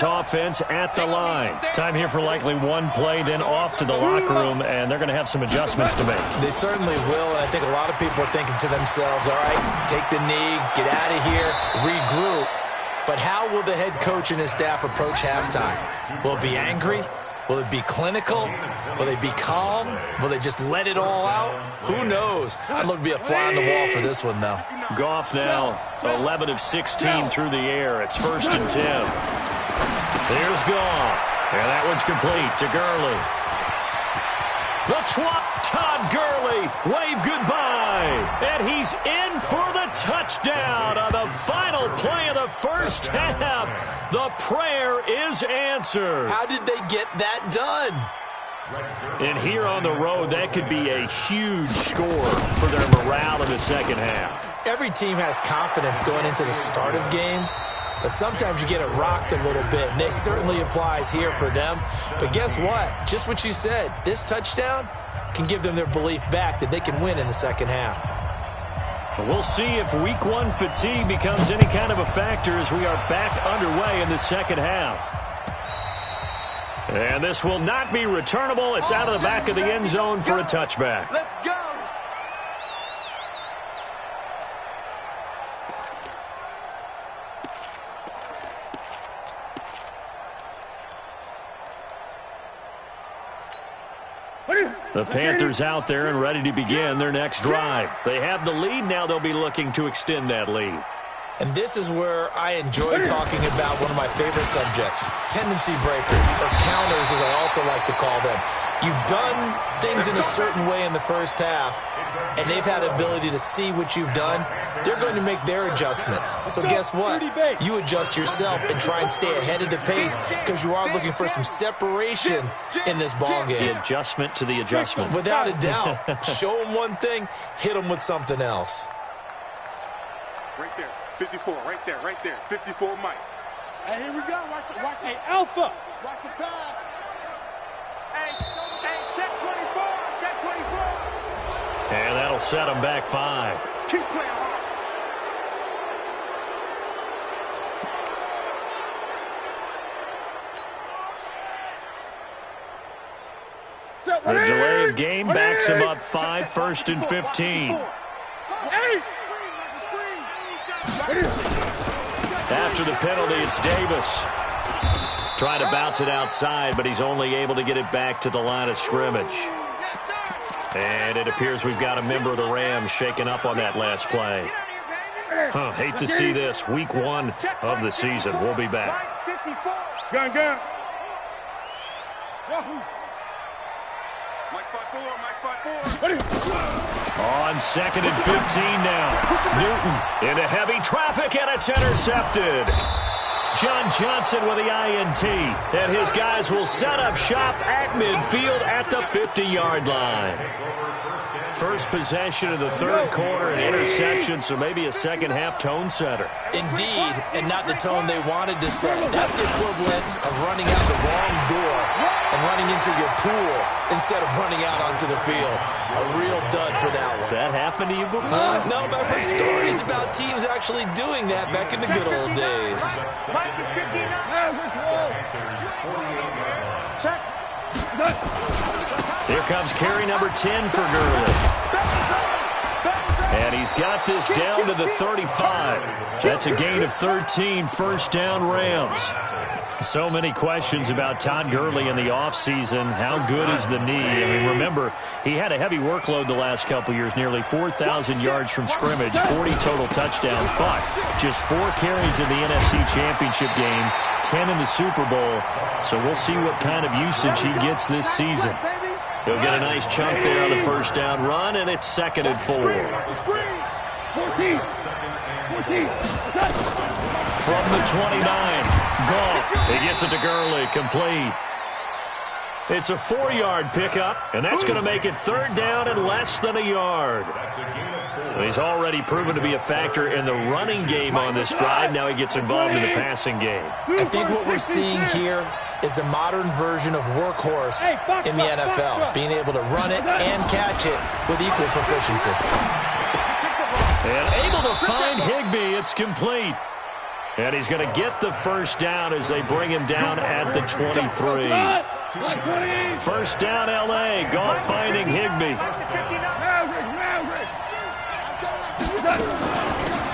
Rams offense at the line. Time here for likely one play, then off to the locker room, and they're going to have some adjustments to make. They certainly will, and I think a lot of people are thinking to themselves, all right, take the knee, get out of here, regroup. But how will the head coach and his staff approach halftime? Will it be angry? Will it be clinical? Will they be calm? Will they just let it all out? Who knows? I'd love to be a fly on the wall for this one, though. Goff now 11 of 16 through the air. It's 1st and 10. Here's Goff. And that one's complete to Gurley. The Todd Gurley, wave goodbye. And he's in for the touchdown on the final play of the first half. The prayer is answered. How did they get that done? And here on the road, that could be a huge score for their morale in the second half. Every team has confidence going into the start of games, but sometimes you get it rocked a little bit, and it certainly applies here for them. But guess what? Just what you said, this touchdown can give them their belief back that they can win in the second half. We'll see if week one fatigue becomes any kind of a factor as we are back underway in the second half. And this will not be returnable. It's out of the back of the end zone for a touchback. Let's go. The Panthers out there and ready to begin their next drive. They have the lead. Now they'll be looking to extend that lead. And this is where I enjoy talking about one of my favorite subjects, tendency breakers, or counters as I also like to call them. You've done things in a certain way in the first half, and they've had the ability to see what you've done. They're going to make their adjustments. So guess what? You adjust yourself and try and stay ahead of the pace because you are looking for some separation in this ball game. The adjustment to the adjustment. Without a doubt. Show them one thing, hit them with something else. Right there, 54, right there, 54 Mike. Hey, here we go, watch the Alpha. Watch the pass. Hey, check 24. And that'll set them back 5. Keep playing hard. The delay of game backs him up 5, 1st and 15. After the penalty, it's Davis. Trying to bounce it outside, but he's only able to get it back to the line of scrimmage. And it appears we've got a member of the Rams shaken up on that last play. Hate to see this. Week 1 of the season. We'll be back. Gun. Mike 5-4. On 2nd and 15 now. Newton into heavy traffic, and it's intercepted. John Johnson with the INT. And his guys will set up shop at midfield at the 50-yard line. First possession of the third quarter, an interception, so maybe a second-half tone setter. Indeed, and not the tone they wanted to set. That's the equivalent of running out the wrong door and running into your pool instead of running out onto the field. A real dud for that one. Has that happened to you before? No, but I've heard stories about teams actually doing that back in the good old days. Mike is 59. Check. Here comes carry number 10 for Gurley. And he's got this down to the 35. That's a gain of 13, first down Rams. So many questions about Todd Gurley in the offseason. How good is the knee? I mean, remember, he had a heavy workload the last couple years, nearly 4,000 yards from scrimmage, 40 total touchdowns, but just 4 carries in the NFC Championship game, 10 in the Super Bowl. So we'll see what kind of usage he gets this season. He'll get a nice chunk there on the first down run, and it's 2nd and 4. 14. From the 29, Goff. He gets it to Gurley, complete. It's a 4-yard pickup, and that's going to make it 3rd down and less than a yard. He's already proven to be a factor in the running game on this drive. Now he gets involved in the passing game. I think what we're seeing here is the modern version of workhorse in the NFL, being able to run it and catch it with equal proficiency. And able to find Higbee. It's complete. And he's going to get the first down as they bring him down at the 23. First down, L.A. Goff finding Higbee.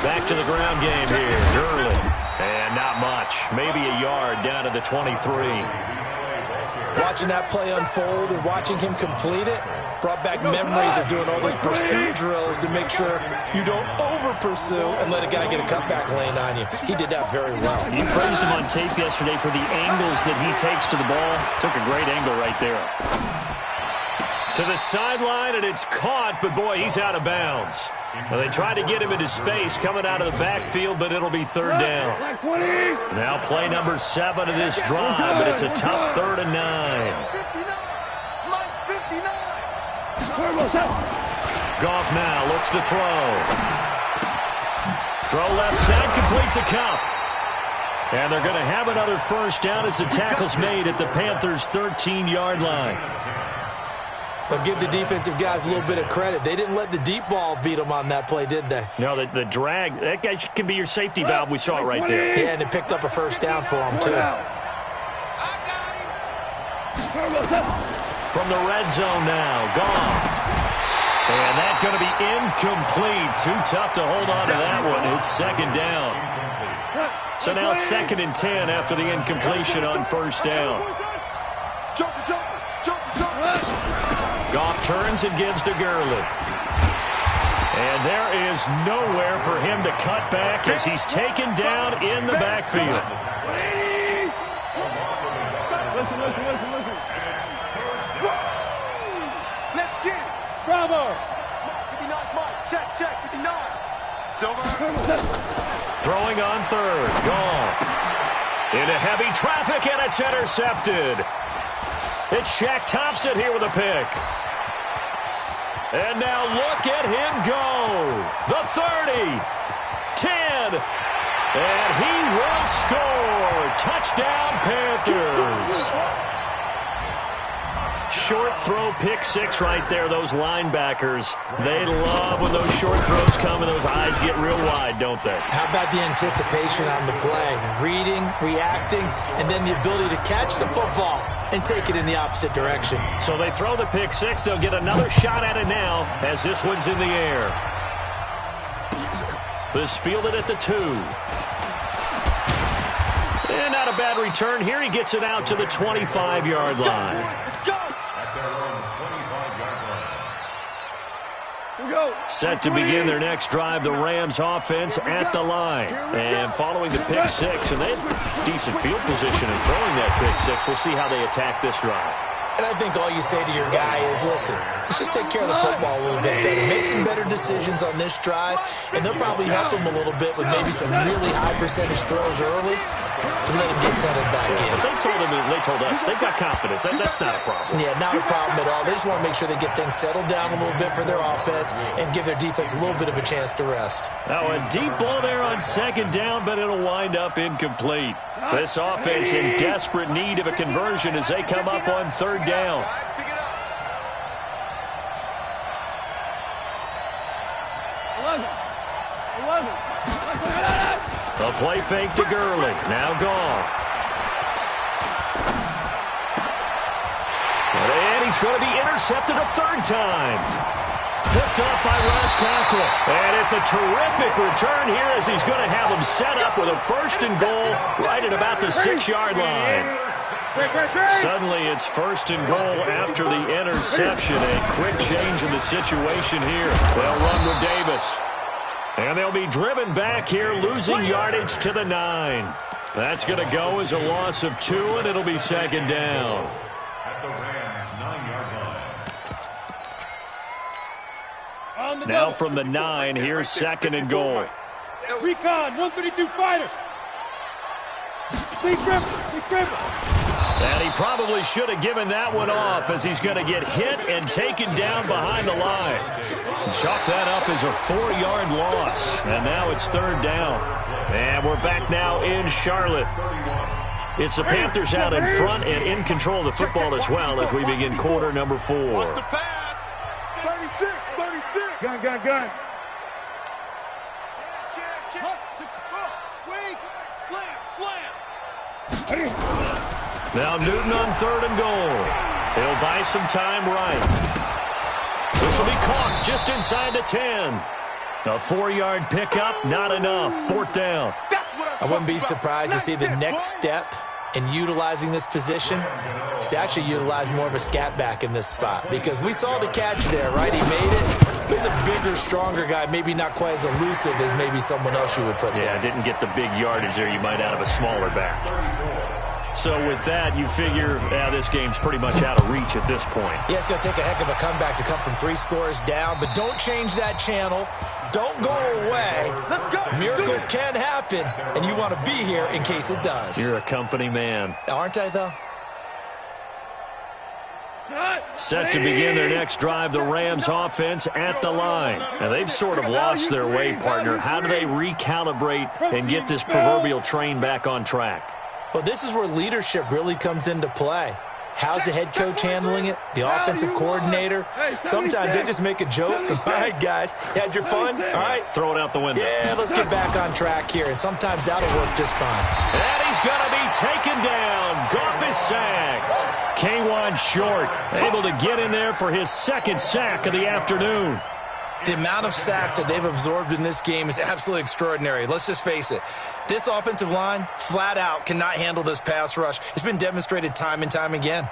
Back to the ground game here. Gurley. And not much. Maybe a yard down to the 23. Watching that play unfold and watching him complete it brought back memories of doing all those pursuit drills to make sure you don't over-pursue and let a guy get a cutback lane on you. He did that very well. You praised him on tape yesterday for the angles that he takes to the ball. Took a great angle right there. To the sideline, and it's caught, but boy, he's out of bounds. Well, they tried to get him into space coming out of the backfield, but it'll be third down. Now play number 7 of this drive, but it's a tough 3rd and 9. Goff now looks to throw. Throw left side, complete to Cup. And they're going to have another first down as the tackle's made at the Panthers' 13-yard line. But give the defensive guys a little bit of credit. They didn't let the deep ball beat them on that play, did they? No, the drag, that guy can be your safety valve. We saw it right there. Yeah, and it picked up a first down for them, too. From the red zone now, Goff. And that's going to be incomplete. Too tough to hold on to that one. It's second down. So now 2nd and 10 after the incompletion on first down. Goff turns and gives to Gurley. And there is nowhere for him to cut back as he's taken down in the backfield. Listen. Let's get it. Bravo. 59, Mike. Check. 59. Silver. Throwing on 3rd. Goff. Into heavy traffic, and it's intercepted. It's Shaq Thompson here with a pick. And now look at him go. The 30. 10. And he will score. Touchdown, Panthers. Short throw, pick 6 right there. Those linebackers, they love when those short throws come and those eyes get real wide, don't they? How about the anticipation on the play? Reading, reacting, and then the ability to catch the football and take it in the opposite direction. So they throw the pick 6. They'll get another shot at it now as this one's in the air. This fielded at the 2. And not a bad return here. He gets it out to the 25-yard line. Set to begin their next drive, the Rams offense at the line. And following the pick 6, and they have decent field position in throwing that pick 6. We'll see how they attack this drive. And I think all you say to your guy is, listen, let's just take care of the football a little bit better. Make some better decisions on this drive, and they'll probably help him a little bit with maybe some really high percentage throws early to let him get settled back in. They told us they've got confidence. That's not a problem. Yeah, not a problem at all. They just want to make sure they get things settled down a little bit for their offense and give their defense a little bit of a chance to rest. Now a deep ball there on 2nd down, but it'll wind up incomplete. This offense in desperate need of a conversion as they come up on 3rd down. A play fake to Gurley. Now Goff. And he's going to be intercepted a 3rd time. Picked up by Ross Cockrell. And it's a terrific return here as he's going to have them set up with a 1st and goal right at about the 6-yard line. Suddenly it's 1st and goal after the interception. A quick change in the situation here. They'll run with Davis. And they'll be driven back here, losing yardage to the 9. That's going to go as a loss of 2, and it'll be 2nd down. At the Rams' 9-yard line. Now from the 9, here's 2nd and goal. Recon, 132 fighter. Big gripper. And he probably should have given that one off as he's going to get hit and taken down behind the line. Chalk that up as a 4-yard loss. And now it's 3rd down. And we're back now in Charlotte. It's the Panthers out in front and in control of the football as well as we begin quarter number 4. Watch the pass. 36. Gun. Now Newton on 3rd and goal. He'll buy some time right. This will be caught just inside the 10. A 4-yard pickup, not enough. 4th down. I wouldn't be surprised to see the next step in utilizing this position is to actually utilize more of a scat back in this spot, because we saw the catch there, right? He made it. He's a bigger, stronger guy, maybe not quite as elusive as maybe someone else you would put there. Yeah, didn't get the big yardage there you might out of a smaller back. So with that, you figure this game's pretty much out of reach at this point. Yeah, it's going to take a heck of a comeback to come from 3 scores down, but don't change that channel. Don't go away. Miracles can happen, and you want to be here in case it does. You're a company man. Aren't I, though? Set to begin their next drive, the Rams offense at the line. Now, they've sort of lost their way, partner. How do they recalibrate and get this proverbial train back on track? Well, this is where leadership really comes into play. How's the head coach handling it? The offensive coordinator? Sometimes they just make a joke. All right, guys, had your fun? All right. Throw it out the window. Yeah, let's get back on track here, and sometimes that'll work just fine. And he's going to be taken down. Goff is sacked. K1 Short able to get in there for his 2nd sack of the afternoon. The amount of sacks that they've absorbed in this game is absolutely extraordinary. Let's just face it. This offensive line, flat out, cannot handle this pass rush. It's been demonstrated time and time again.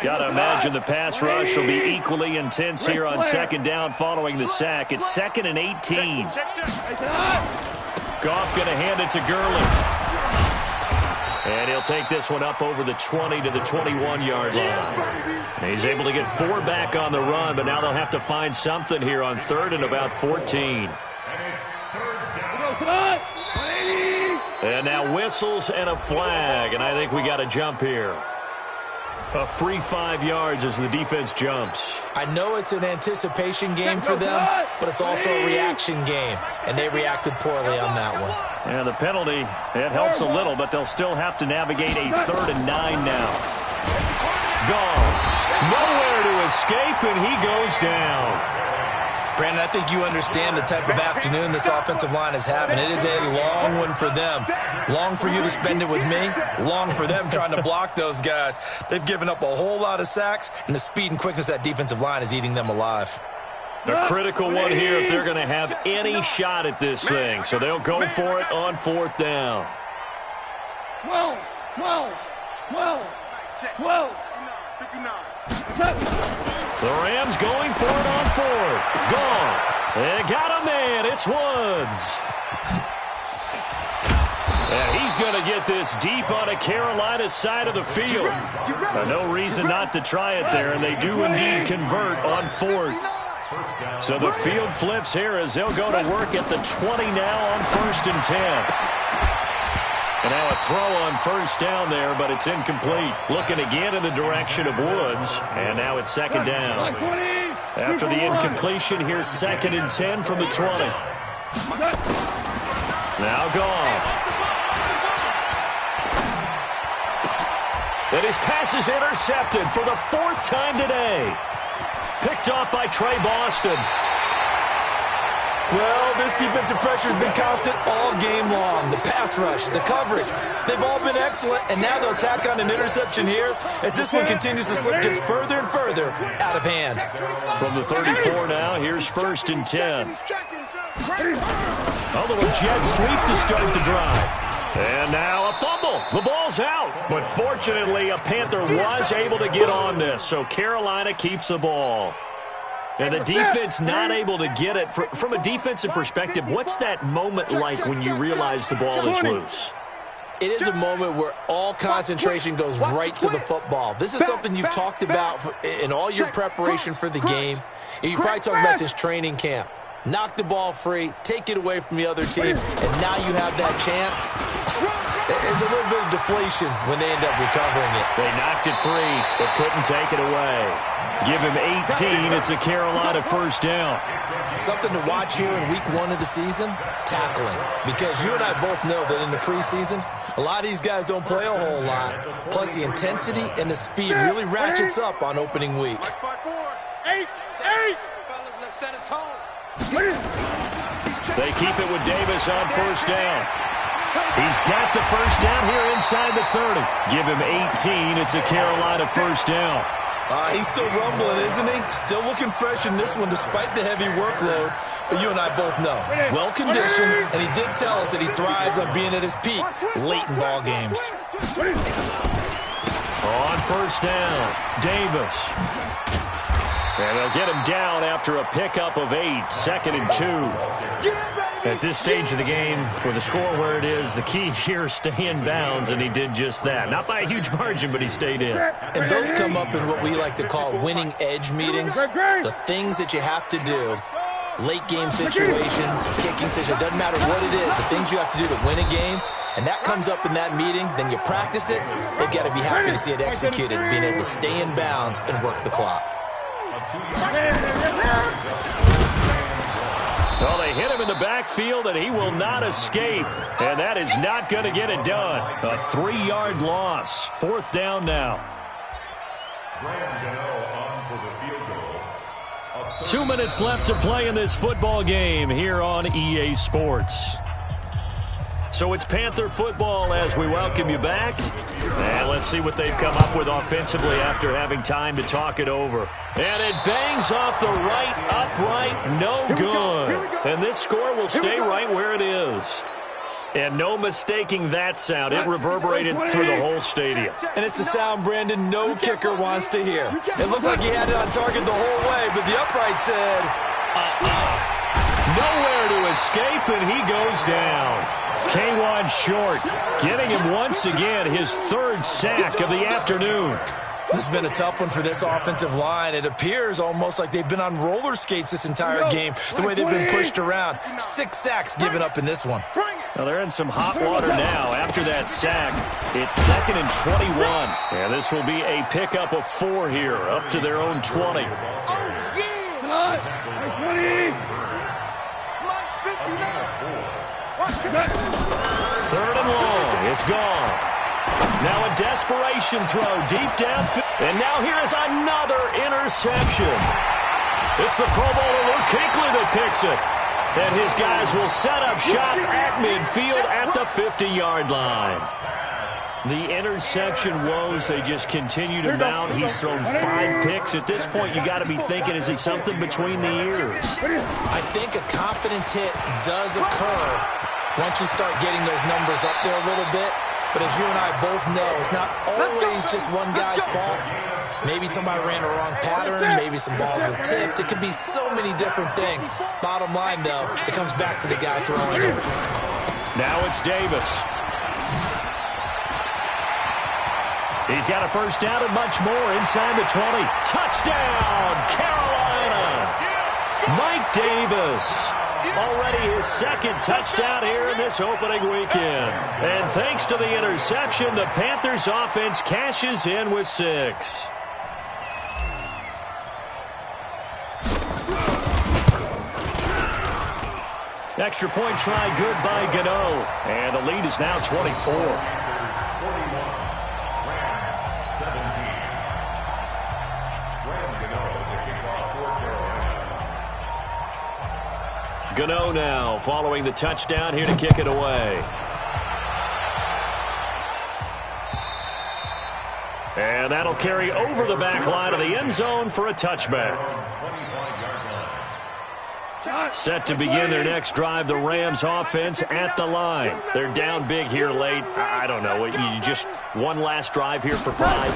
Got to imagine the pass rush will be equally intense here on 2nd down following the sack. It's 2nd and 18. Goff going to hand it to Gurley. And he'll take this one up over the 20 to the 21-yard line. He's able to get 4 back on the run, but now they'll have to find something here on 3rd and about 14. And now whistles and a flag, and I think we got a jump here. A free 5 yards as the defense jumps. I know it's an anticipation game for them, but it's also a reaction game, and they reacted poorly on that one. And the penalty, it helps a little, but they'll still have to navigate a 3rd and 9 now. Gone. Nowhere to escape, and he goes down. Brandon, I think you understand the type of afternoon this offensive line is having. It is a long one for them. Long for you to spend it with me. Long for them trying to block those guys. They've given up a whole lot of sacks, and the speed and quickness of that defensive line is eating them alive. A critical one here if they're going to have any shot at this thing. So they'll go for it on 4th down. 12, 59. The Rams going for it on 4th. Gone. They got a man. It's Woods. And he's going to get this deep on a Carolina side of the field. No reason not to try it there, and they do indeed convert on 4th. So the field flips here as they'll go to work at the 20 now on 1st and 10. And now a throw on 1st down there, but it's incomplete. Looking again in the direction of Woods, and now it's 2nd down. After the incompletion, here's 2nd and 10 from the 20. Now Goff. And his pass is intercepted for the 4th time today. Picked off by Trey Boston. Well, this defensive pressure has been constant all game long. The pass rush, the coverage, they've all been excellent, and now they'll tack on an interception here as this one continues to slip just further and further out of hand. From the 34 now, here's 1st and 10. A little jet sweep to start the drive. And now a fumble. The ball's out. But fortunately, a Panther was able to get on this, so Carolina keeps the ball. And the defense not able to get it. From a defensive perspective, what's that moment like when you realize the ball is loose? It is a moment where all concentration goes right to the football. This is something you've talked about in all your preparation for the game. And you probably talked about this training camp. Knock the ball free, take it away from the other team, and now you have that chance. There's a little bit of deflation when they end up recovering it. They knocked it free, but couldn't take it away. Give him 18. It's a Carolina 1st down. Something to watch here in week 1 of the season, tackling. Because you and I both know that in the preseason, a lot of these guys don't play a whole lot. Plus, the intensity and the speed really ratchets up on opening week. 8. Fellas, let's set a tone. They keep it with Davis on first down. He's got the first down here inside the 30. Give him 18. It's a Carolina first down. He's still rumbling, isn't he? Still looking fresh in this one despite the heavy workload. But you and I both know, well-conditioned, and he did tell us that he thrives on being at his peak late in ball games. On first down, Davis. And they'll get him down after a pickup of 8, 2nd and 2. At this stage of the game, with the score where it is, the key here, stay in bounds, and he did just that. Not by a huge margin, but he stayed in. And those come up in what we like to call winning edge meetings. The things that you have to do, late game situations, kicking situations, doesn't matter what it is, the things you have to do to win a game, and that comes up in that meeting, then you practice it, they've got to be happy to see it executed, being able to stay in bounds and work the clock. Well, they hit him in the backfield, and he will not escape. And that is not going to get it done. A 3-yard loss. 4th down now. 2 minutes left to play in this football game here on EA Sports. So it's Panther football as we welcome you back. And let's see what they've come up with offensively after having time to talk it over. And it bangs off the right upright, no good. And this score will stay right where it is. And no mistaking that sound. It reverberated through the whole stadium. And it's the sound, Brandon, no kicker wants to hear. It looked like he had it on target the whole way, but the upright said, Nowhere to escape, and he goes down. K1 short, getting him once again his 3rd sack of the afternoon. This has been a tough one for this offensive line. It appears almost like they've been on roller skates this entire game, the way they've been pushed around. 6 sacks given up in this one. Well, they're in some hot water now after that sack. It's 2nd and 21. And this will be a pickup of 4 here, up to their own 20. Third and long. It's gone. Now a desperation throw deep downfield. And now here is another interception. It's the Pro Bowler Luke Kuechly that picks it. And his guys will set up shop at midfield at the 50-yard line. The interception woes, they just continue to mount. He's thrown 5 picks. At this point, you got to be thinking, is it something between the ears? I think a confidence hit does occur once you start getting those numbers up there a little bit. But as you and I both know, it's not always just one guy's fault. Maybe somebody ran a wrong pattern. Maybe some balls were tipped. It could be so many different things. Bottom line, though, it comes back to the guy throwing it. Now it's Davis. He's got a first down and much more inside the 20. Touchdown, Carolina! Mike Davis. Already his 2nd touchdown here in this opening weekend. And thanks to the interception, the Panthers offense cashes in with 6. Extra point try good by Gano. And the lead is now 24. Gano now following the touchdown here to kick it away. And that'll carry over the back line of the end zone for a touchback. Set to begin their next drive, the Rams offense at the line. They're down big here late. I don't know. You just one last drive here for pride.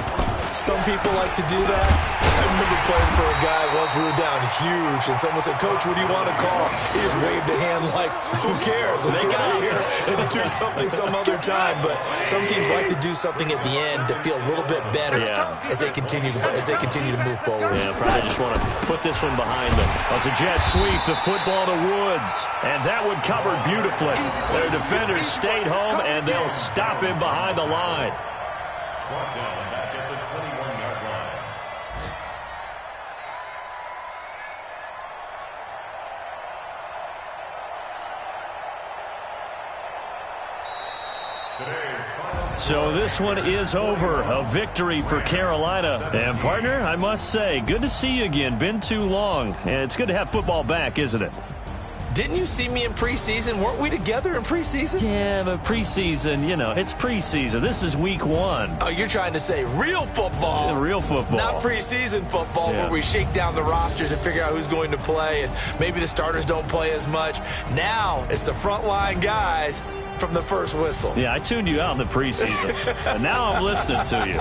Some people like to do that. I remember playing for a guy once. We were down huge, and someone said, "Coach, what do you want to call?" He just waved a hand like, "Who cares? Let's get out of here and do something some other time." But some teams like to do something at the end to feel a little bit better as they continue to move forward. Yeah, probably just want to put this one behind them. Well, it's a jet sweep. The football to Woods, and that one covered beautifully. Their defenders stayed home, and they'll stop him behind the line. So this one is over. A victory for Carolina. And, partner, I must say, good to see you again. Been too long. And it's good to have football back, isn't it? Didn't you see me in preseason? Weren't we together in preseason? Yeah, but preseason, you know, it's preseason. This is week 1. Oh, you're trying to say real football. Real football. Not preseason football where we shake down the rosters and figure out who's going to play, and maybe the starters don't play as much. Now it's the frontline guys from the first whistle. Yeah, I tuned you out in the preseason, and now I'm listening to you.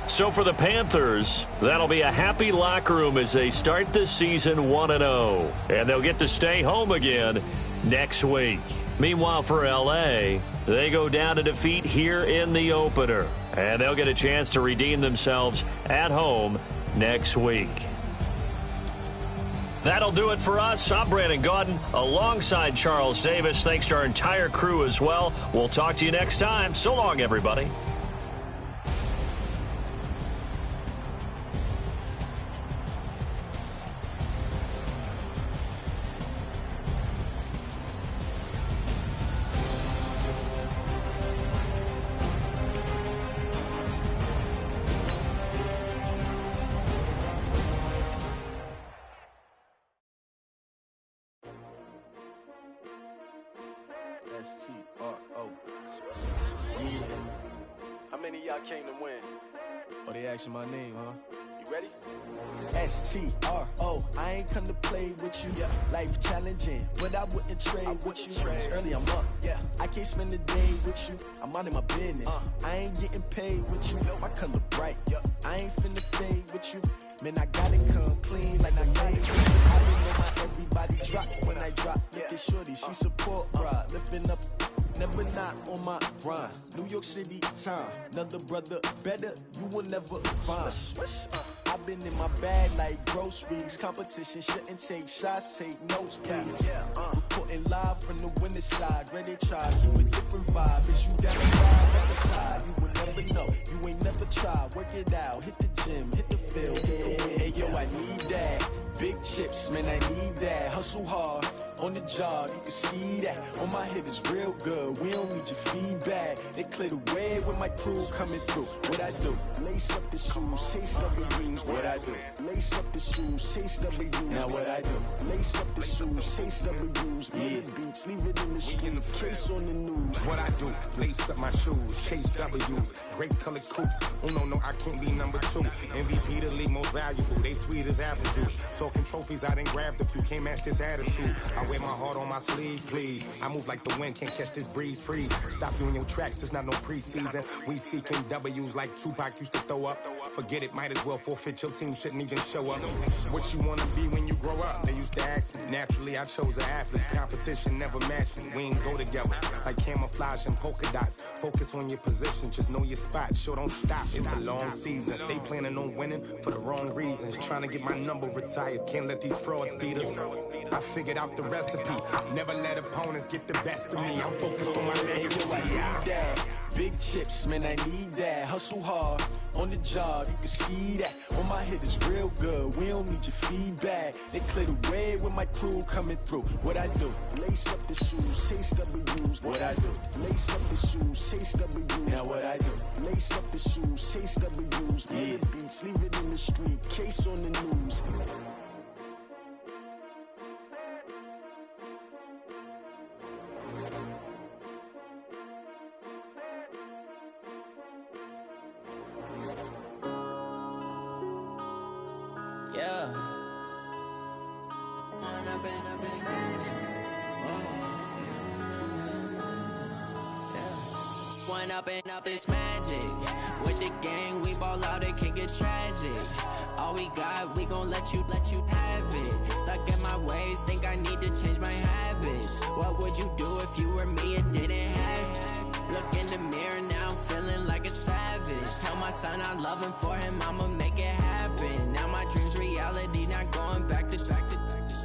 So for the Panthers, that'll be a happy locker room as they start this season 1-0. And they'll get to stay home again next week. Meanwhile, for L.A., they go down to defeat here in the opener. And they'll get a chance to redeem themselves at home next week. That'll do it for us. I'm Brandon Gaudin alongside Charles Davis. Thanks to our entire crew as well. We'll talk to you next time. So long, everybody. S-T-R-O. How many of y'all came to win? Oh, they asking my name, huh? You ready? S-T-R-O. I ain't come to play with you. Yeah. Life challenging, but I wouldn't trade with you. It's early, I'm up. Yeah. I can't spend the day with you. I'm minding my business. I ain't getting paid with you. My color bright. I ain't finna fade with you. Man, I gotta come clean like I made it. I didn't know my everybody drop when I drop. Look at shorty, she support ride. Lifting up, never not on my grind. New York City time. Another brother better, you will never find. I've been in my bag like groceries. Competition shouldn't take shots, take notes, please. Reporting live from the winning side. Ready to try, keep a different vibe. Is you down the side? You will never know. You ain't never tried. Work it out, hit the gym, hit the field. Hey yo, I need that. Big chips, man, I need that. Hustle hard on the job, you can see that. On my head is real good. We don't need your feedback. They clear the way with my crew coming through. What I do? Lace up the shoes, chase W's. What I do? Lace up the shoes, chase W's. Now what I do? Lace up the shoes, chase W's. Yeah, beats, leave it in the street. Case on the news. What I do? Lace up my shoes, chase W's. Great colored coops. Oh no, I can't be number 2. MVP the league most valuable. They sweet as apple juice. Talking trophies, I done grabbed a few. Can't match this attitude. I wear my heart on my sleeve, please. I move like the wind, can't catch this breeze, freeze. Stop you in your tracks, there's not no preseason. We seeking W's like Tupac used to throw up. Forget it, might as well forfeit. Your team shouldn't even show up. What you wanna be when you grow up? They used to ask me. Naturally, I chose an athlete. Competition never matched me. We ain't go together like camouflage and polka dots. Focus on your position, just know your spot. Sure, don't stop. It's a long season. They planning on winning for the wrong reasons. Trying to get my number retired. Can't let these frauds beat us. I figured out the recipe. Never let opponents get the best of me. I'm focused on my legacy. Big chips, man, I need that. Hustle hard on the job, you can see that. On my head is real good. We don't need your feedback. They clear the way with my crew coming through. What I do? Lace up the shoes, chase W's. What I do? Lace up the shoes, chase W's. Now what I do? Lace up the shoes, chase W's. Yeah, beats, leave it in the street. Case on the news. Yeah. One up and up is magic. With the gang, we ball out, it can get tragic. All we got, we gon' let you have it. Stuck in my ways, think I need to change my habits. What would you do if you were me and didn't have it? Look in the mirror, now I'm feeling like a savage. Tell my son I love him, for him I'ma make it happen. Now my dream's reality, not going back to.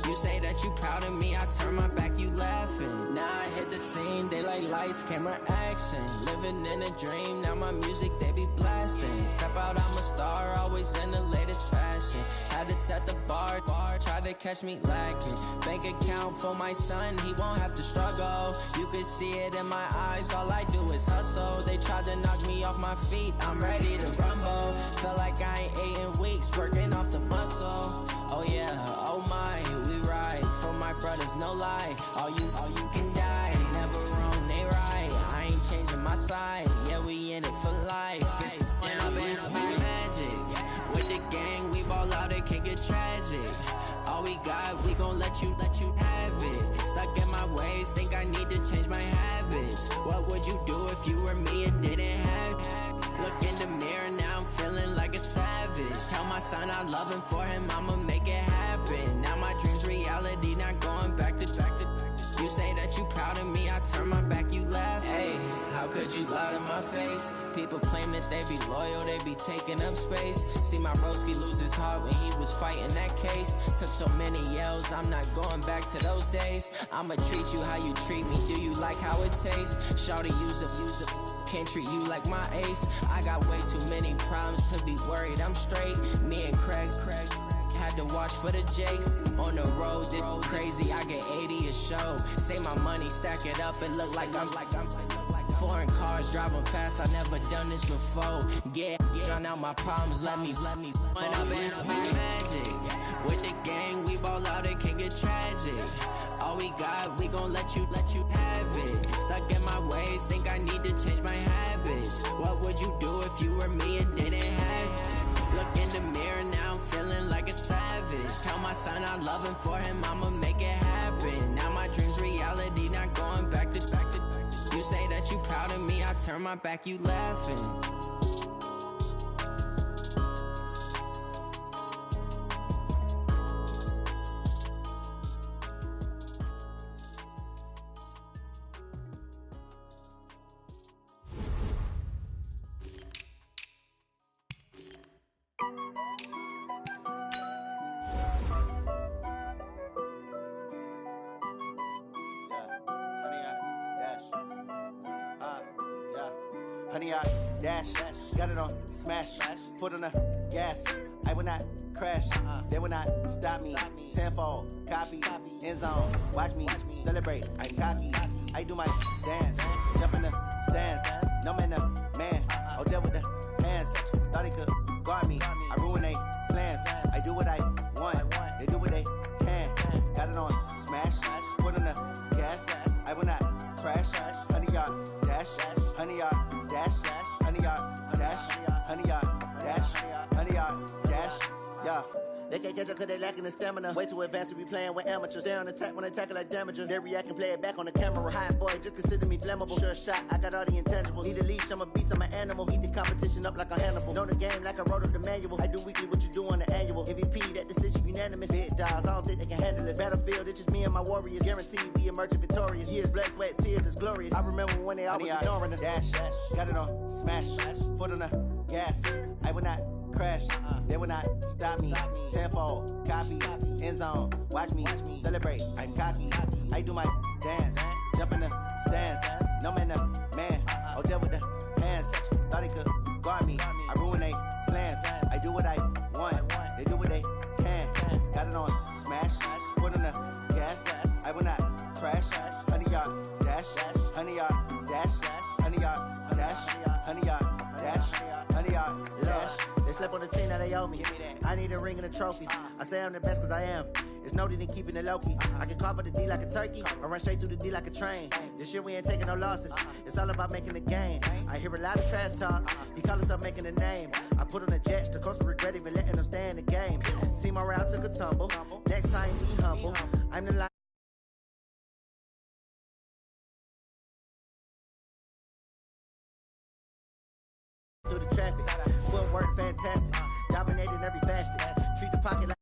You say that you proud of me, I turn my back, you laughing. Now I hit the scene, they like lights, camera, action. Living in a dream, now my music, they be blasting. Step out, I'm a star, always in the latest fashion. Had to set the bar, try to catch me lacking. Bank account for my son, he won't have to struggle. You can see it in my eyes, all I do is hustle. They tried to knock me off my feet, I'm ready to rumble. Feel like I ain't ate in weeks, working off the muscle. Oh yeah, oh my, we ride for my brothers, no lie. All you can die, never wrong, they right. I ain't changing my side, yeah, we in it for life. And I've been magic. With the gang, we ball out, it can get tragic. All we got, we gon' let you have it. Stuck in my ways, think I need to change my habits. What would you do if you were me and didn't have it? Look in the mirror, now I'm feeling like a savage. Tell my son I love him, for him I'ma make it happen. Now my dream's reality, not going back to. You say that you proud of me, I turn my back, you laugh. Hey, how could you lie to my face? People claim that they be loyal, they be taking up space. See my broski lose his heart when he was fighting that case. Took so many yells, I'm not going back to those days. I'ma treat you how you treat me, do you like how it tastes? Shawty, use it. Can't treat you like my ace. I got way too many problems to be worried, I'm straight. Me and Craig had to watch for the Jakes. On the road, this crazy, I get 80 a show. Say my money, stack it up, it look like I'm foreign cars, driving fast, I never done this before. Yeah, drown out my problems, let me When I've been magic. With the gang, we ball out, it can get tragic. All we got, we gon' let you have it. Stuck in my ways, think I need to change my habits. What would you do if you were me and didn't have it? Look in the mirror, now I'm feeling like a savage. Tell my son I love him, for him I'ma make it happen. Now my dream's reality, not going back to. You say that you proud of me, I turn my back, you laughing. Honey, I dash, got it on smash, foot on the gas. I will not crash, they will not stop me. Tenfold, copy, end zone, watch me celebrate. I'm cocky, I do my dance, jump in the stands. No man, man, oh there with the hands. Thought he could guard me, I ruin they plans. I do what I want, they do what they can. Got it on smash, foot on the gas. I will not crash, honey, y'all dash, honey, y'all dash, honey, y'all dash, honey, y'all dash, honey, y'all dash, yeah. They can't catch up cause they lacking the stamina. Way too advanced to be playing with amateurs. Stay on attack when they tackle like damager. They react and play it back on the camera. Hot boy, just consider me flammable. Sure shot, I got all the intangibles. Need a leash, I'm a beast, I'm an animal. Eat the competition up like a Hannibal. Know the game like I wrote up the manual. I do weekly what you do on the annual. MVP, that decision unanimous. Big dogs, I don't think they can handle it. Battlefield, it's just me and my warriors. Guaranteed we emerging victorious. Years, blood, sweat, tears, is glorious. I remember when they always ignoring us. Dash, got it on smash, foot on the gas. I will not crash, they will not stop me. Tenfold, copy, end zone, watch me celebrate. I'm cocky, I do my dance, jump in the stands. No man, man, oh there with the hands. Thought he could guard me, I ruin they plans. I do what I want, they do what they can. Got it on smash, foot on the gas. I will not crash, honey, y'all dash, honey, y'all dash, honey, y'all dash, honey, y'all dash, honey, y'all dash. They slept on the team, now they owe me. I need a ring and a trophy. I say I'm the best cause I am. It's no need in keeping it low-key. I can carve up the D like a turkey, or run straight through the D like a train. This year we ain't taking no losses. It's all about making the game. I hear a lot of trash talk. He call himself making a name. I put on the Jets, the coach will regret even letting them stay in the game. Team morale took a tumble. Next time be humble. I'm the through the traffic. Footwork fantastic. Dominating every facet. Treat the pocket like